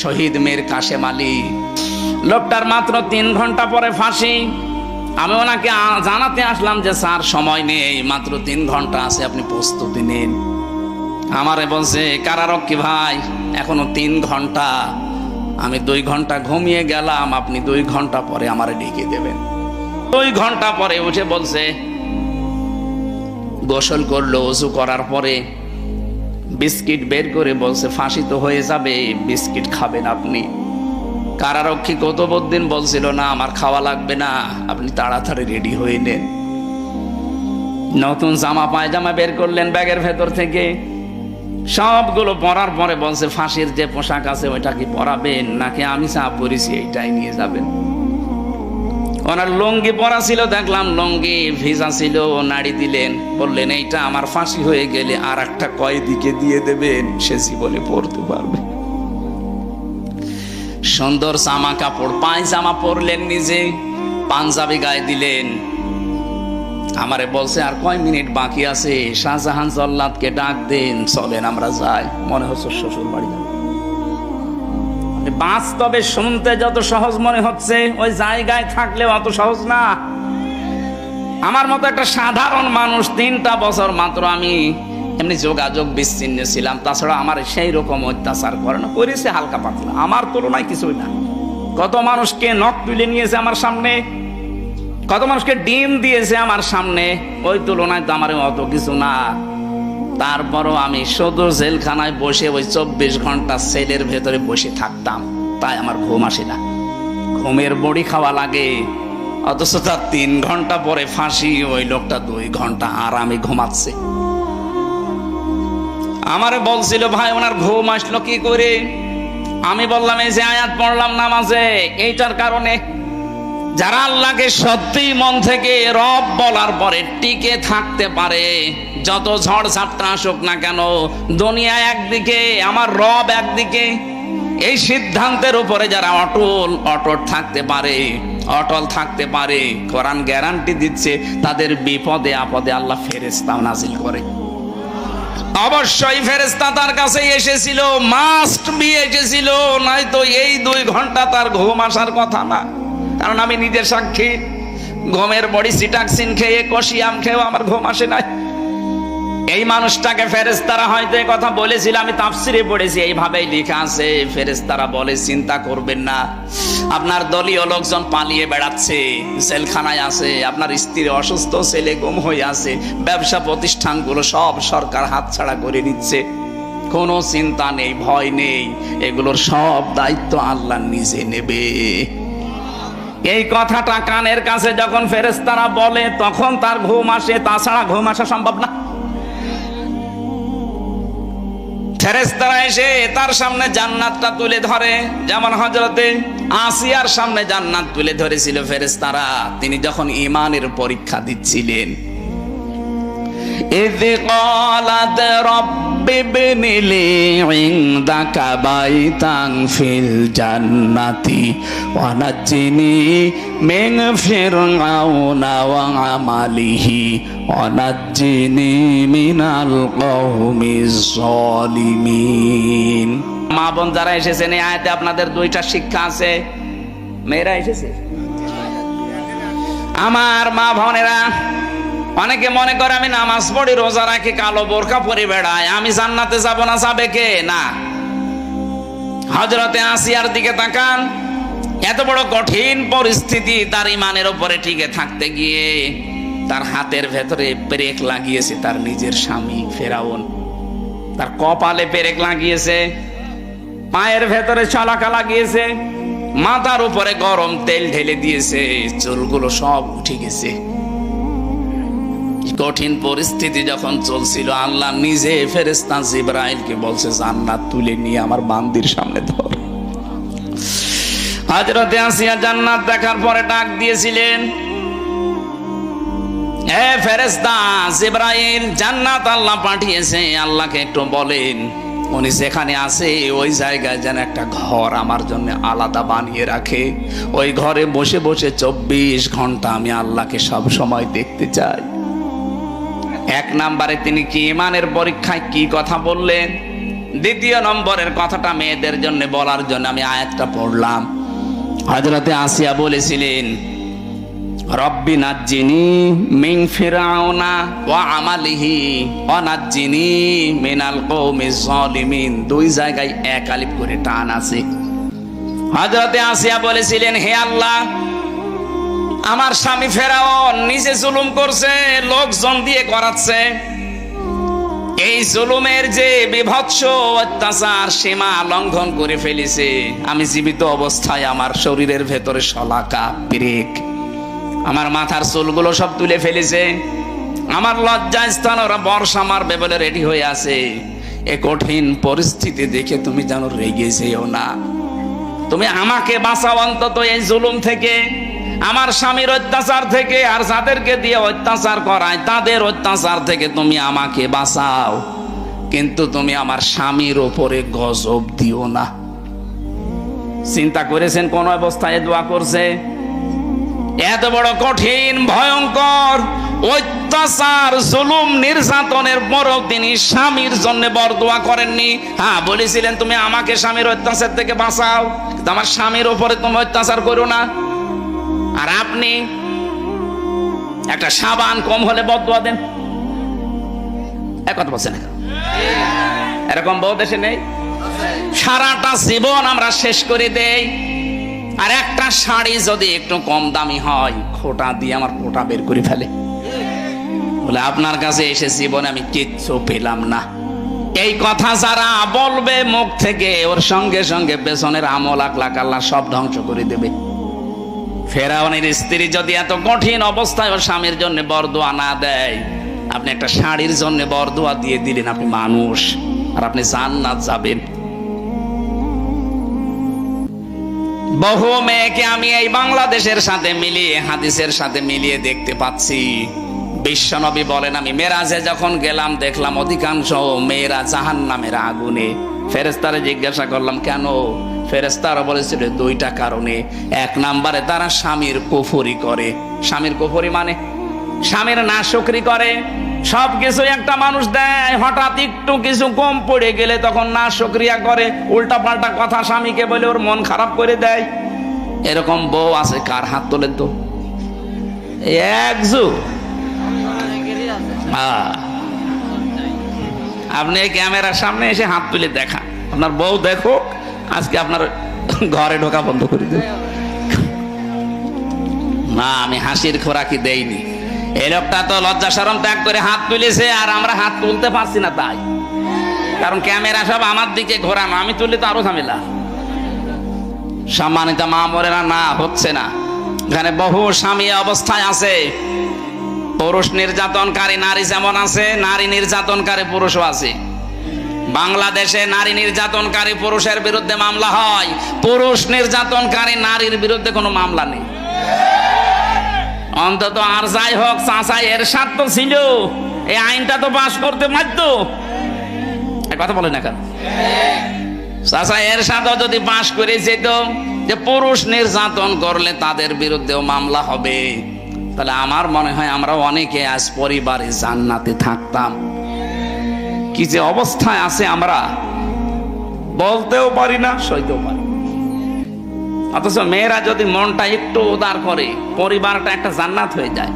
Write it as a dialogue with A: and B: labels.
A: শহীদ মীর কাশেম আলী। লোকটার মাত্র 3 ঘন্টা পরে ফাঁসি। আমি ওনাকে জানাতে আসলাম যে স্যার সময় নেই, মাত্র 3 ঘন্টা আছে, আপনি প্রস্তুতি নিন। আমারে বলছে কারারক্ষী ভাই এখনো 3 ঘন্টা, আমি 2 ঘন্টা ঘুমিয়ে গেলাম, আপনি 2 ঘন্টা পরে আমারে ডেকে দেবেন। 2 ঘন্টা পরে উঠে বলছে, গোসল করলো, ওযু করার পরে বিস্কিট বের করে বলছে ফাঁসি তো হয়ে যাবে, বিস্কিট খাবেন আপনি। কারারক্ষী কুতুবউদ্দিন বলছিল না আমার খাওয়া লাগবে না, আপনি তাড়াতাড়ি রেডি হয়ে নেন। নতুন জামা পায়জামা বের করলেন ব্যাগের ভেতর থেকে, সবগুলো পরার পরে বলছে ফাঁসির যে পোশাক আছে ওইটা কি পরাবেন নাকি আমি যা পরেছি এইটাই নিয়ে যাবেন। ওনার লুঙ্গি পরা ছিল, দেখলাম লুঙ্গি ভিজা ছিল, নাড়ি দিলেন, বললেন এইটা আমার ফাঁসি হয়ে গেলে আর একটা কয়েদিকে দিয়ে দেবেন, সে জীবনে পরতে পারবে। সুন্দর জামা কাপড় পায়জামা পরলেন, নিজে পাঞ্জাবি গায়ে দিলেন। আমারে বলছে আর কয় মিনিট বাকি আছে, শাহজাহান জল্লাদকে ডাক দেন, চলেন আমরা যাই। মনে হচ্ছে শ্বশুর বাড়ি যাবো। বাস্তবে শুনতে যত সহজ মনে হচ্ছে, ওই জায়গায় থাকলেও অত সহজ না। আমার মতো একটা সাধারণ মানুষ 3টা বছর মাত্র আমি এমনি যোগাযোগ বিচ্ছিন্ন ছিলাম, তাছাড়া আমার সেই রকম অত্যাচার করে না, করেছে হালকা পাতলা, আমার তুলনায় কিছুই না। কত মানুষকে নখ তুলে নিয়েছে আমার সামনে, কত মানুষকে ডিম দিয়েছে আমার সামনে, ওই তুলনায় তো আমার অত কিছু না। তারপরও আমি শুধু জেলখানায় বসে ওই 24 ঘন্টা সেলের ভেতরে বসে থাকতাম, তাই আমার ঘুম আসে না, ঘুমের বড়ি খাওয়া লাগে। অথচ তার 3 ঘন্টা পরে ফাঁসি, ওই লোকটা 2 ঘন্টা আরামে ঘুমাচ্ছে। আমারে বলছিল ভাই ওনার ঘুম আসলো কি করে, আমি বললাম এই যে আয়াত পড়লাম নামাজে, এইটার কারণে। যারা আল্লাহকে সত্যি মন থেকে রব বলার পরে টিকে থাকতে পারে, যত ঝড় ঝাপটা আসুক না কেন, দুনিয়া একদিকে আমার রব একদিকে, এই সিদ্ধান্তের উপরে যারা অটল থাকতে পারে, অটল থাকতে পারে, কোরআন গ্যারান্টি দিচ্ছে তাদের বিপদে আপদে আল্লাহ ফেরেশতা নাজিল করে। অবশ্যই ফেরেশতা তার কাছে এসেছিল, মাস্ট বি এসেছিল, নয়তো এই 2 ঘন্টা তার ঘুম আসার কথা না। কারণ আমি নিজের সাক্ষী, ঘুমের বড়ি সিটাক্সিন খেয়ে কষিয়াম খেয়েও আমার ঘুম আসে নাই। এই মানুষটাকে ফেরেশতারা হয়তো এই কথা বলেছিল, আমি তাফসিরে পড়েছি, এইভাবেই লেখা আছে। ফেরেশতারা বলে চিন্তা করবেন না, আপনার দলীয় লোকজন পালিয়ে বেড়াচ্ছে, জেলখানায় আছে, আপনার স্ত্রী অসুস্থ, ছেলে গুম হয়ে আছে, ব্যবসা প্রতিষ্ঠানগুলো সব সরকার হাতছাড়া করে নিচ্ছে, কোনো চিন্তা নেই, ভয় নেই, এগুলোর সব দায়িত্ব আল্লাহ নিজে নেবে। এই কথাটা কানের কাছে যখন ফেরেশতারা বলে তখন তার ঘুম আসে, তাছাড়া ঘুম আসা সম্ভব না। ফেরেশতারা এসে তার সামনে জান্নাতটা তুলে ধরে, যেমন হযরতে আসিয়ার সামনে জান্নাত তুলে ধরেছিল ফেরেশতারা, তিনি যখন ঈমানের পরীক্ষা দিচ্ছিলেন। إذ قالت رب ابن لي عندك بيتا في الجنة ونجني من فرعون وعمله ونجني من القوم الظالمين। মা বোন যারা এসেছেন এই আয়াতে আপনাদের 2টা শিক্ষা আছে। মেয়েরা এসেছে, আমার মা বোনেরা, অনেকে মনে করে আমি নামাজ পড়ি, রোজা রাখি, কালো বোরকা পরে বেড়াই, আমি জান্নাতে যাব না, যাবে কে? না। হযরতে আসিয়ার দিকে তাকান, এত বড় কঠিন পরিস্থিতি, তার ঈমানের উপরে টিকে থাকতে গিয়ে তার হাতের ভেতরে পেরেক লাগিয়েছে তার নিজের স্বামী ফেরাউন, তার কপালে পেরেক লাগিয়েছে, পায়ের ভেতরে ছলাকা লাগিয়েছে, মাথার উপরে গরম তেল ঢেলে দিয়েছে, চুলগুলো সব উঠে গেছে। কঠিন পরিস্থিতি যখন চলছিল, আল্লাহ নিজে ফেরেশতা জিবরাইলকে বলছে জান্নাত তুলে নিয়ে আমার বান্দির সামনে ধর। হযরতে আসিয়া জান্নাত দেখার পরে ডাক দিয়েছিলেন, হে ফেরেশতা জিবরাইল, জান্নাত আল্লাহ পাঠিয়েছে, আল্লাহকে একটু বলেন উনি যেখানে আছে ওই জায়গায় যেন একটা ঘর আমার জন্য আলাদা বানিয়ে রাখে, ওই ঘরে বসে বসে 24 ঘন্টা আমি আল্লাহকে সব সময় দেখতে চাই। 1 নম্বরে তিনি কি ঈমানের পরীক্ষায় কি কথা বললেন? দ্বিতীয় নম্বরের কথাটা মেয়েদের জন্য বলার জন্য আমি আয়াতটা পড়লাম। হযরতে আসিয়া বলেছিলেন, রব্বি নাজ্জিনি মিন ফিরআউনা ওয়া আমালিহি ওয়া নাজ্জিনি মিনাল কওমিজ জালিমিন। দুই জায়গায় এক আলিফ করে টান আছে। হযরতে আসিয়া বলেছিলেন, হে আল্লাহ, আমার স্বামী ফেরাউন নিজে জুলুম করছে, লোকজন দিয়ে করাচ্ছে। এই জুলুমের যে বিভৎস অত্যাচার সীমা লঙ্ঘন করে ফেলেছে, আমি জীবিত অবস্থায় আমার শরীরের ভেতরে শলাকা পেরেক, আমার মাথার চুলগুলো সব তুলে ফেলেছে। আমার লজ্জা স্থান ওরা বর্ষা মারবে বলে রেডি হয়ে আছে। এ কঠিন পরিস্থিতি দেখে তুমি যেন রেগে যেও না, তুমি আমাকে বাঁচাও অন্তত এই জুলুম থেকে, আমার স্বামীর অত্যাচার থেকে, আর যাদেরকে দিয়ে অত্যাচার করায় তাদের অত্যাচার থেকে তুমি আমাকে বাঁচাও, কিন্তু তুমি আমার স্বামীর ওপরে গজব দিও না। চিন্তা করেছেন কোন অবস্থায় দোয়া করছে? এত বড় কঠিন ভয়ঙ্কর অত্যাচার জুলুম নির্যাতনের পরও তিনি স্বামীর জন্য বরদোয়া করেননি। হ্যাঁ, বলেছিলেন তুমি আমাকে স্বামীর অত্যাচার থেকে বাঁচাও, কিন্তু আমার স্বামীর উপরে তুমি অত্যাচার করো না। আর আপনি একটা সাবান কম হলে বদদোয়া দেন, এক কথা বলছেন। এরকম বহু দেশে নেই? সারাটা জীবন আমরা শেষ করে দেই, আর একটা শাড়ি যদি একটু কম দামি হয় খোটা দিয়ে আমার পোটা বের করে ফেলে, বলে আপনার কাছে এসে জীবনে আমি কিচ্ছু পেলাম না। এই কথা যারা বলবে মুখ থেকে, ওর সঙ্গে সঙ্গে পেছনের আমল আখলাক আল্লাহ সব ধ্বংস করে দেবে। ফেরাউনের স্ত্রী যদি এত কঠিন অবস্থায় ওর স্বামীর জন্য বরদোয়া না দেয়, আপনি একটা শাড়ির জন্য বরদোয়া দিয়ে দিলেন, আপনি মানুষ, আর আপনি জান্নাত যাবেন। বহু মেয়েকে আমি এই বাংলাদেশের সাথে মিলিয়ে, হাদিসের সাথে মিলিয়ে দেখতে পাচ্ছি। বিশ্বনবী বলেন, আমি মেরাজে যখন গেলাম দেখলাম অধিকাংশ মেয়েরা জাহান্নামের আগুনে। ফেরেশতারে জিজ্ঞাসা করলাম কেন? ফেরেশতারা বলেছিল দুইটা কারণে। এক নম্বরে তারা স্বামীর কুফরি করে। স্বামীর কুফরি মানে স্বামীর নাশুকরি করে। সব কিছু একটা মানুষ দেয়, হঠাৎ একটু কিছু কম পড়ে গেলে তখন নাশুকরিয়া করে, উল্টা পাল্টা কথা স্বামীকে বলে ওর মন খারাপ করে দেয়। এরকম বউ আছে কার? হাত তোলেন তো। আপনি ক্যামেরার সামনে এসে হাত তুলে দেখা, আপনার বউ দেখো, আজকে আপনার ঘরে ঢোকা বন্ধ করে দেব না। আমি হাসির খোরাকি দেইনি। এই লোকটা তো লজ্জা শরম ত্যাগ করে হাত তুলেছে, আর আমরা হাত তুলতে পারছি না, তাই কারণ ক্যামেরা সব আমার দিকে ঘোরানো, আমি তুললে তো আরো ঝামেলা। সম্মানিত মা বোনেরা, না হচ্ছে না। এখানে বহু স্বামী অবস্থায় আছে। পুরুষ নির্যাতনকারী নারী যেমন আছে, নারী নির্যাতনকারী পুরুষও আছে। বাংলাদেশে নারী নির্যাতনকারী পুরুষের বিরুদ্ধে মামলা হয়, পুরুষ নির্যাতনকারী নারীর বিরুদ্ধে কোনো মামলা নেই। অন্তত আর যাই হোক, চাচা এরশাদ তো ছিল, এই আইনটা তো পাশ করতে পারত। কথা বলে না কেন? চাচা এরশাদও যদি পাশ করে যেত যে পুরুষ নির্যাতন করলে তাদের বিরুদ্ধেও মামলা হবে, তাহলে আমার মনে হয় আমরা অনেকে আজ পরিবারে জান্নাতে থাকতাম। কি যে অবস্থায় আছে আমরা বলতেও পারি না, সইতেও পারি। অথচ মেয়েরা যদি মনটা একটু উদার করে, পরিবারটা একটা জান্নাত হয়ে যায়।